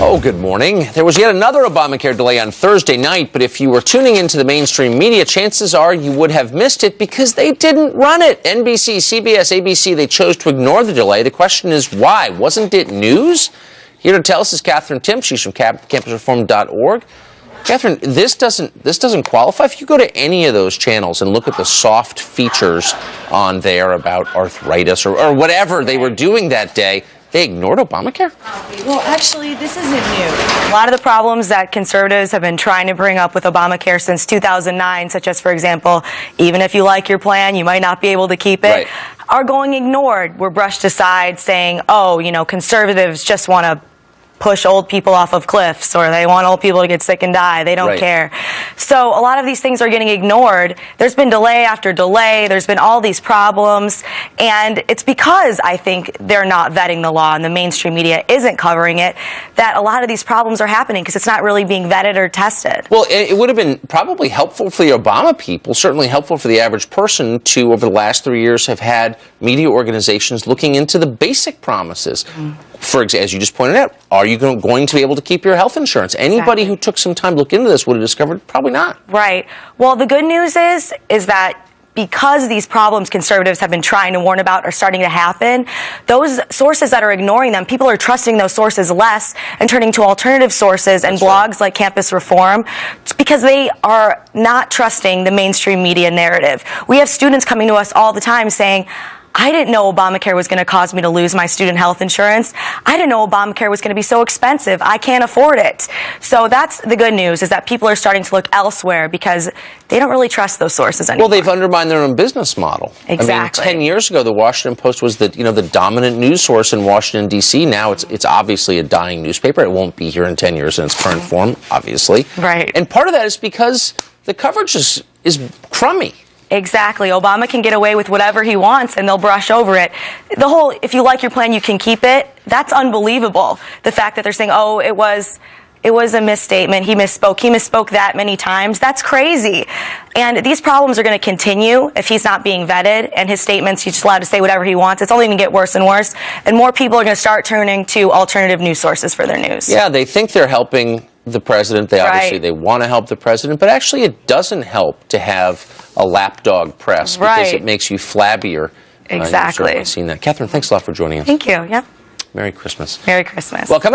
Oh, good morning. There was yet another Obamacare delay on Thursday night, but if you were tuning into the mainstream media, chances are you would have missed it because they didn't run it. NBC, CBS, ABC, they chose to ignore the delay. The question is why? Wasn't it news? Here to tell us is Catherine Tim. She's from campusreform.org. Catherine, this doesn't qualify. If you go to any of those channels and look at the soft features on there about arthritis or whatever they were doing that day, they ignored Obamacare? Well, actually, this isn't new. A lot of the problems that conservatives have been trying to bring up with Obamacare since 2009, such as, for example, even if you like your plan, you might not be able to keep it, right, are going ignored. We're brushed aside saying, oh, conservatives just want to push old people off of cliffs, or they want old people to get sick and die. They don't care. So a lot of these things are getting ignored. There's been delay after delay. There's been all these problems. And it's because I think they're not vetting the law and the mainstream media isn't covering it that a lot of these problems are happening because it's not really being vetted or tested. Well, it would have been probably helpful for the Obama people, certainly helpful for the average person to, over the last 3 years, have had media organizations looking into the basic promises. For example, as you just pointed out, are you going to be able to keep your health insurance? Anybody who took some time to look into this would have discovered probably not. Right. Well, the good news is that because these problems conservatives have been trying to warn about are starting to happen, those sources that are ignoring them, people are trusting those sources less and turning to alternative sources and blogs like Campus Reform because they are not trusting the mainstream media narrative. We have students coming to us all the time saying, I didn't know Obamacare was going to cause me to lose my student health insurance. I didn't know Obamacare was going to be so expensive. I can't afford it. So that's the good news, is that people are starting to look elsewhere because they don't really trust those sources anymore. Well, they've undermined their own business model. Exactly. I mean, 10 years ago, the Washington Post was the dominant news source in Washington, D.C. Now it's obviously a dying newspaper. It won't be here in 10 years in its current form, obviously. Right. And part of that is because the coverage is crummy. Exactly. Obama can get away with whatever he wants and they'll brush over it. The whole, if you like your plan, you can keep it, that's unbelievable. The fact that they're saying, oh, it was a misstatement, he misspoke that many times, that's crazy. And these problems are going to continue if he's not being vetted and his statements, he's just allowed to say whatever he wants. It's only going to get worse and worse. And more people are going to start turning to alternative news sources for their news. Yeah, they think they're helping the president. They want to help the president, but actually it doesn't help to have a lapdog press because it makes you flabbier. Exactly. You've certainly seen that. Catherine, thanks a lot for joining us. Thank you. Yeah. Merry Christmas. Merry Christmas. Well, coming up.